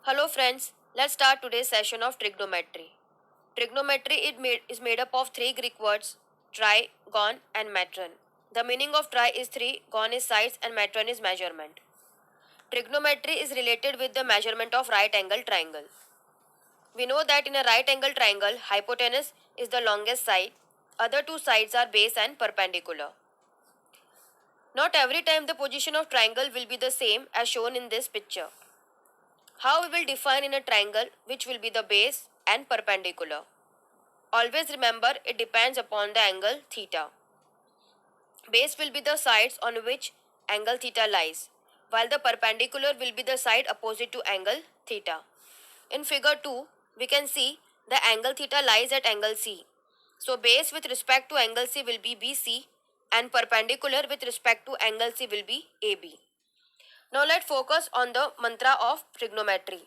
Hello friends, let's start today's session of trigonometry. Trigonometry is made up of three Greek words tri, gon, and metron. The meaning of tri is three, gon is sides, and metron is measurement. Trigonometry is related with the measurement of right angle triangle. We know that in a right angle triangle, hypotenuse is the longest side, other two sides are base and perpendicular. Not every time the position of triangle will be the same as shown in this picture. How we will define in a triangle which will be the base and perpendicular. Always remember it depends upon the angle theta. Base will be the sides on which angle theta lies, while the perpendicular will be the side opposite to angle theta. In figure 2, we can see the angle theta lies at angle C. So base with respect to angle C will be BC and perpendicular with respect to angle C will be AB. Now let's focus on the mantra of trigonometry.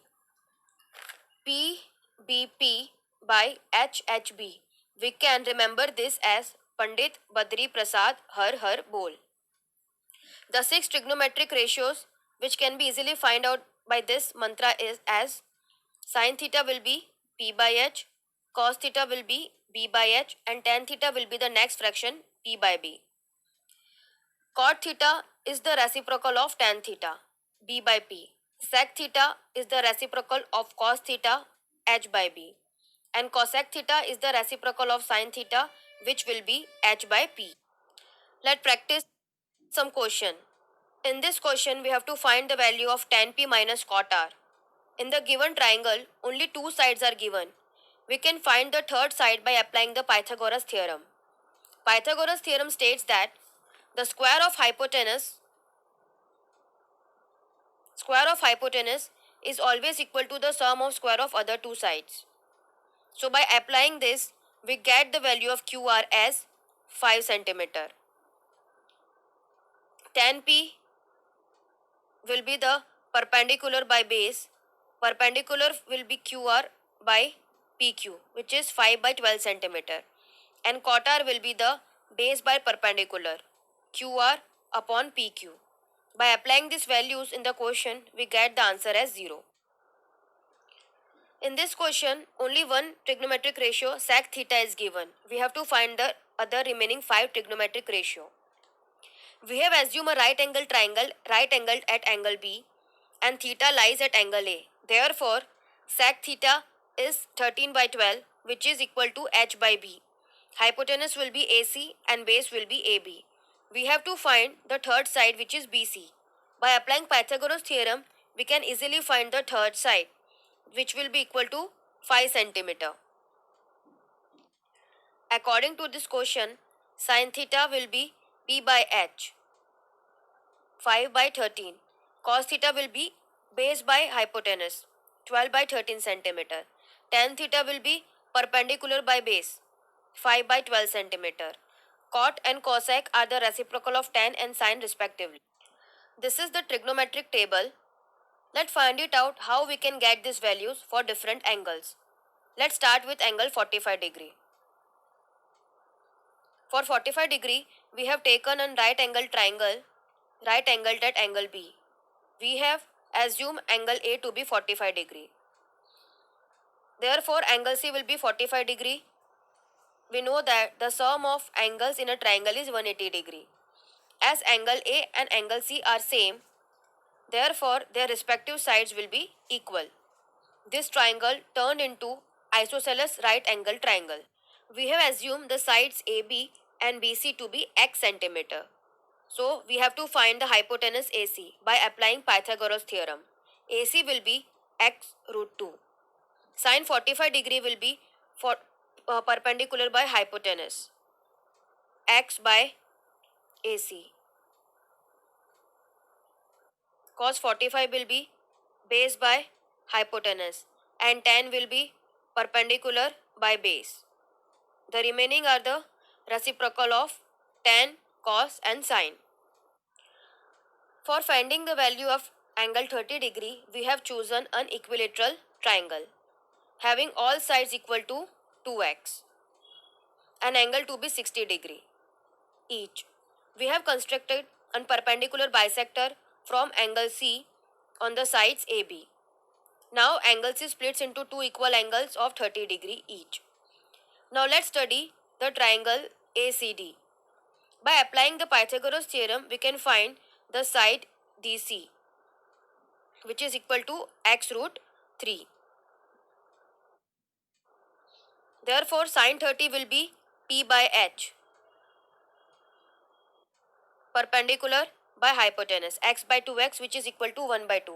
PBP by HHB. We can remember this as Pandit Badri Prasad Har Har Bol. The six trigonometric ratios which can be easily find out by this mantra is as sin theta will be P by H, cos theta will be B by H, and tan theta will be the next fraction P by B. Cot theta is the reciprocal of tan theta, B by P. Sec theta is the reciprocal of cos theta, H by B. And cosec theta is the reciprocal of sin theta, which will be H by P. Let's practice some question. In this question, we have to find the value of tan P minus cot R. In the given triangle, only two sides are given. We can find the third side by applying the Pythagoras theorem. Pythagoras theorem states that the square of hypotenuse is always equal to the sum of square of other two sides. So by applying this, we get the value of QR as 5 centimeter. Tan P will be the perpendicular by base. Perpendicular will be QR by PQ, which is 5 by 12 centimeter. And cot R will be the base by perpendicular, QR upon PQ. By applying these values in the question, we get the answer as 0. In this question, only one trigonometric ratio sec theta is given. We have to find the other remaining 5 trigonometric ratio. We have assumed a right angle triangle right angled at angle B and theta lies at angle A. Therefore, sec theta is 13 by 12, which is equal to H by B. Hypotenuse will be AC and base will be AB. We have to find the third side, which is BC. By applying Pythagoras theorem, we can easily find the third side, which will be equal to 5 centimeter. According to this question, sin theta will be P by H, 5 by 13. Cos theta will be base by hypotenuse, 12 by 13 centimeter. Tan theta will be perpendicular by base, 5 by 12 centimeter. Cot and cosec are the reciprocal of tan and sin respectively. This is the trigonometric table. Let's find it out how we can get these values for different angles. Let's start with angle 45 degree. For 45 degree, we have taken a right angle triangle, right angled at angle B. We have assumed angle A to be 45 degree. Therefore, angle C will be 45 degree. We know that the sum of angles in a triangle is 180 degree. As angle A and angle C are same, therefore their respective sides will be equal. This triangle turned into isosceles right angle triangle. We have assumed the sides AB and BC to be x centimeter. So we have to find the hypotenuse AC by applying Pythagoras theorem. AC will be x root 2. Sin 45 degree will be perpendicular by hypotenuse, x by AC. Cos 45 will be base by hypotenuse and tan will be perpendicular by base. The remaining are the reciprocal of tan, cos and sin. For finding the value of angle 30 degree, we have chosen an equilateral triangle having all sides equal to 2x and angle to be 60 degree each. We have constructed a perpendicular bisector from angle C on the sides AB. Now angles is splits into two equal angles of 30 degree each. Now let's study the triangle ACD. By applying the Pythagoras theorem, we can find the side DC, which is equal to x root 3. Therefore, sine 30 will be P by H, perpendicular by hypotenuse, x by 2x, which is equal to 1 by 2.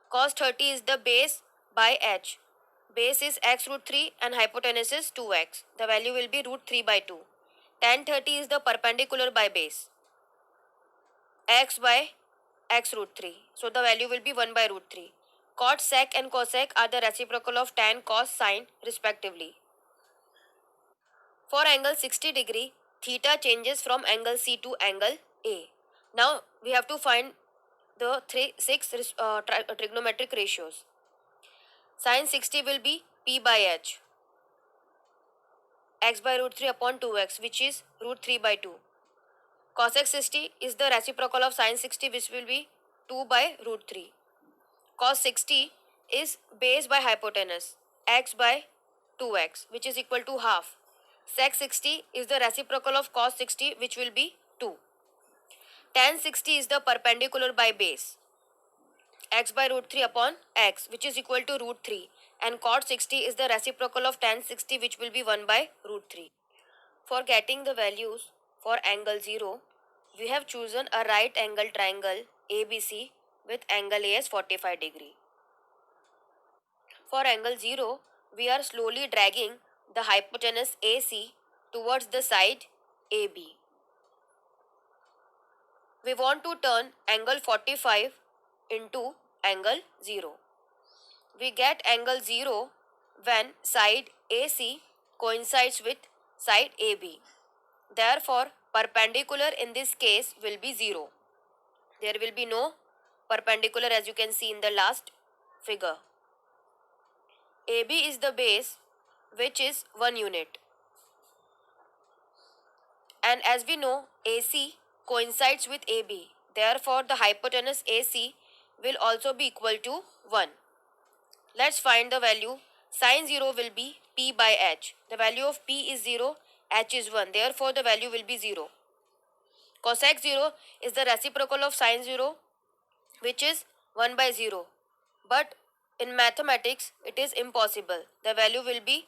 Cos 30 is the base by H. Base is x root 3 and hypotenuse is 2x. The value will be root 3 by 2. Tan 30 is the perpendicular by base, x by x root 3. So the value will be 1 by root 3. Cot sec and cosec are the reciprocal of tan, cos, sine respectively. For angle 60 degree, theta changes from angle C to angle A. Now we have to find the six trigonometric ratios. Sin 60 will be P by H, x by root 3 upon 2x, which is root 3 by 2. Cosec 60 is the reciprocal of sin 60, which will be 2 by root 3. Cos 60 is base by hypotenuse, x by 2x, which is equal to half. Sec 60 is the reciprocal of cos 60, which will be 2. Tan 60 is the perpendicular by base, x by root 3 upon x, which is equal to root 3. And cot 60 is the reciprocal of tan 60, which will be 1 by root 3. For getting the values for angle 0, we have chosen a right angle triangle ABC with angle A as 45 degree. For angle 0, we are slowly dragging the hypotenuse AC towards the side AB. We want to turn angle 45 into angle 0. We get angle 0 when side AC coincides with side AB. Therefore, perpendicular in this case will be 0. There will be no perpendicular, as you can see in the last figure. AB is the base, which is 1 unit. And as we know, AC coincides with AB. Therefore, the hypotenuse AC will also be equal to 1. Let's find the value. Sin 0 will be P by H. The value of P is 0, H is 1. Therefore, the value will be 0. Cosec 0 is the reciprocal of sin 0, which is 1 by 0. But in mathematics, it is impossible. The value will be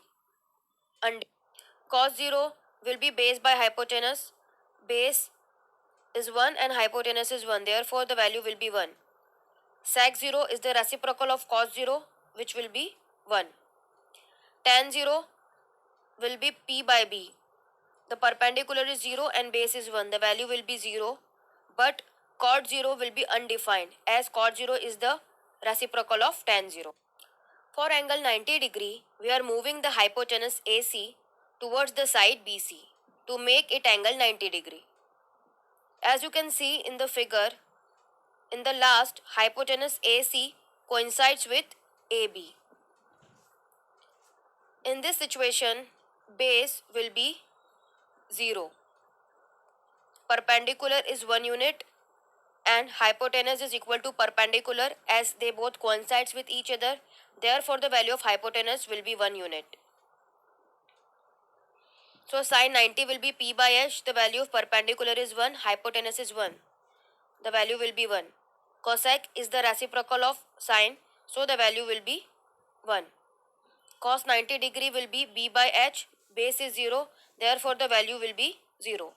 cos 0 will be base by hypotenuse. Base is 1 and hypotenuse is 1. Therefore, the value will be 1. Sec 0 is the reciprocal of cos 0, which will be 1. Tan 0 will be P by B. The perpendicular is 0 and base is 1. The value will be 0. But cot 0 will be undefined, as cot 0 is the reciprocal of tan 0. For angle 90 degree, we are moving the hypotenuse AC towards the side BC to make it angle 90 degree. As you can see in the figure, in the last, hypotenuse AC coincides with AB. In this situation, base will be 0. Perpendicular is 1 unit and hypotenuse is equal to perpendicular, as they both coincides with each other. Therefore, the value of hypotenuse will be 1 unit. So, sin 90 will be P by H. The value of perpendicular is 1. Hypotenuse is 1. The value will be 1. Cosec is the reciprocal of sine. So, the value will be 1. Cos 90 degree will be B by H. Base is 0. Therefore, the value will be 0.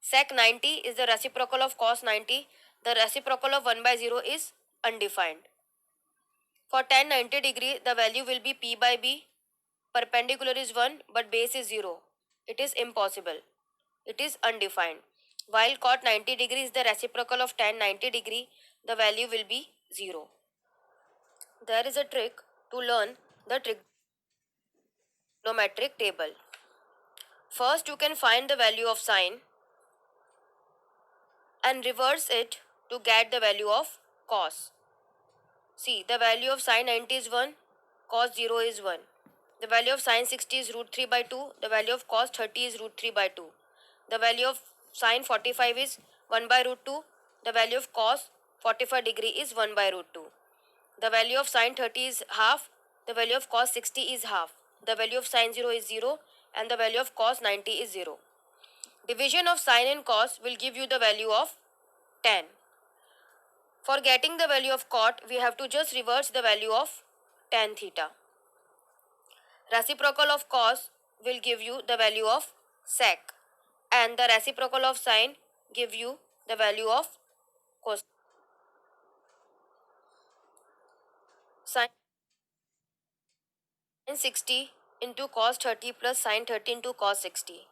Sec 90 is the reciprocal of cos 90. The reciprocal of 1 by 0 is undefined. For tan 90 degree, the value will be P by B. Perpendicular is 1 but base is 0. It is impossible. It is undefined. While cot 90 degree is the reciprocal of tan 90 degree, the value will be 0. There is a trick to learn the trigonometric table. First, you can find the value of sine and reverse it to get the value of cos. See, the value of sin 90 is 1, cos 0 is 1. The value of sin 60 is root 3 by 2. The value of cos 30 is root 3 by 2. The value of sin 45 is 1 by root 2. The value of cos 45 degree is 1 by root 2. The value of sine 30 is half, the value of cos 60 is half, the value of sine 0 is 0, and the value of cos 90 is 0. Division of sine and cos will give you the value of tan. For getting the value of cot, we have to just reverse the value of tan theta. Reciprocal of cos will give you the value of sec, and the reciprocal of sine give you the value of cos. Sine 60 into cos 30 plus sine 30 into cos 60.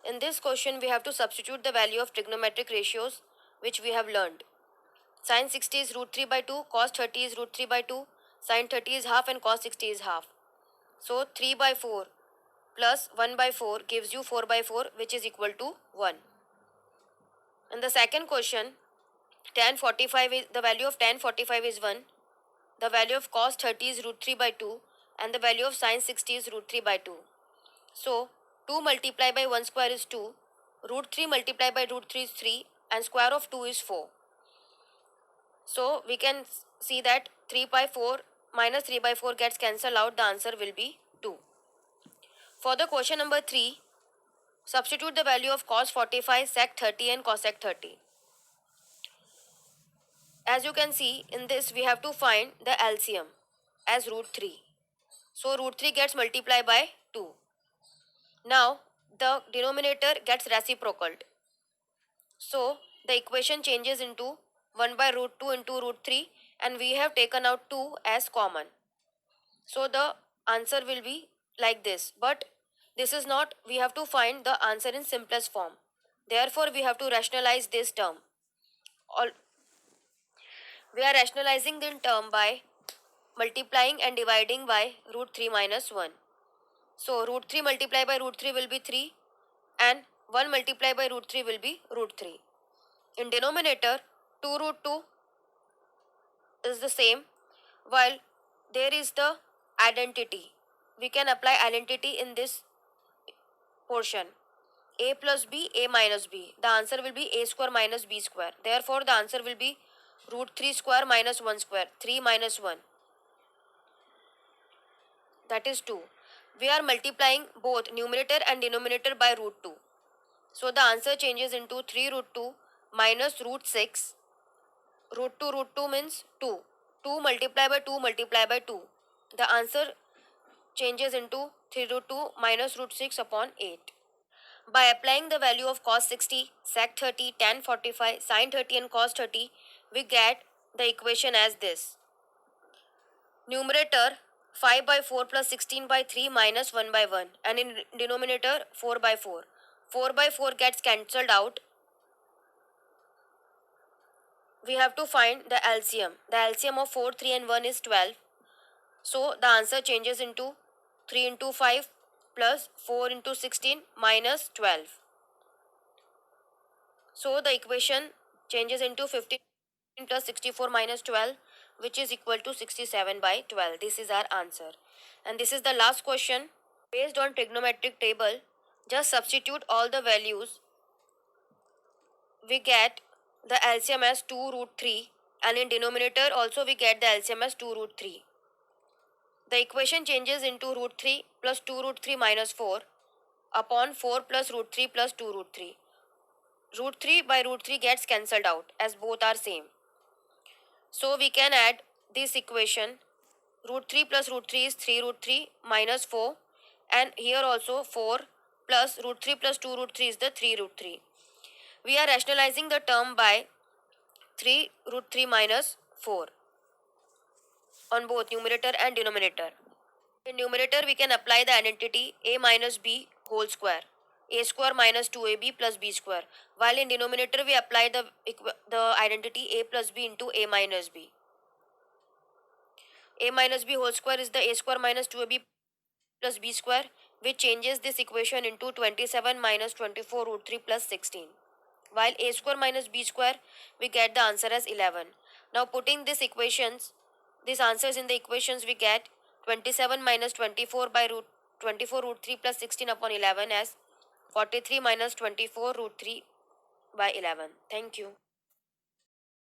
In this question, we have to substitute the value of trigonometric ratios which we have learned. Sine 60 is root 3 by 2, cos 30 is root 3 by 2, sine 30 is half and cos 60 is half. So 3 by 4 plus 1 by 4 gives you 4 by 4, which is equal to 1. In the second question, tan 45 is the value of tan 45 is 1, the value of cos 30 is root 3 by 2, and the value of sine 60 is root 3 by 2. So 2 multiplied by 1 square is 2, root 3 multiplied by root 3 is 3, and square of 2 is 4. So we can see that 3 by 4 minus 3 by 4 gets cancelled out. The answer will be 2. For the question number 3, substitute the value of cos 45, sec 30 and cosec 30. As you can see in this, we have to find the LCM as root 3. So root 3 gets multiplied by 2. Now the denominator gets reciprocaled. So the equation changes into 1 by root 2 into root 3, and we have taken out 2 as common. So the answer will be like this, but this is not, we have to find the answer in simplest form. Therefore we have to rationalize this term. We are rationalizing the term by multiplying and dividing by root 3 minus 1. So root 3 multiplied by root 3 will be 3, and 1 multiplied by root 3 will be root 3. In denominator, 2 root 2 is the same, while there is the identity. We can apply identity in this portion. A plus b, a minus b. The answer will be a square minus b square. Therefore, the answer will be root 3 square minus 1 square. 3 minus 1. That is 2. We are multiplying both numerator and denominator by root 2. So the answer changes into 3 root 2 minus root 6. Root 2 means 2. 2 multiplied by 2 multiplied by 2. The answer changes into 3 root 2 minus root 6 upon 8. By applying the value of cos 60, sec 30, tan 45, sin 30 and cos 30, we get the equation as this. Numerator 5 by 4 plus 16 by 3 minus 1 by 1, and in denominator 4 by 4. 4 by 4 gets cancelled out. We have to find the LCM. The LCM of 4, 3 and 1 is 12. So the answer changes into 3 into 5 plus 4 into 16 minus 12. So the equation changes into 15 plus 64 minus 12, which is equal to 67 by 12. This is our answer. And this is the last question. Based on trigonometric table, just substitute all the values. We get the LCM as 2 root 3, and in denominator also we get the LCM as 2 root 3. The equation changes into root 3 plus 2 root 3 minus 4 upon 4 plus root 3 plus 2 root 3. Root 3 by root 3 gets cancelled out as both are same. So we can add this equation. Root 3 plus root 3 is 3 root 3 minus 4, and here also 4 plus root 3 plus 2 root 3 is the 3 root 3. We are rationalizing the term by 3 root 3 minus 4 on both numerator and denominator. In numerator, we can apply the identity a minus b whole square, a square minus 2ab plus b square, while in denominator we apply the identity a plus b into a minus b. A minus b whole square is the a square minus 2ab plus b square, which changes this equation into 27 minus 24 root 3 plus 16. While a square minus b square, we get the answer as 11. Now putting these answers in the equations, we get 27 minus 24 by root 24 root 3 plus 16 upon 11 as 43 minus 24 root 3 by 11. Thank you.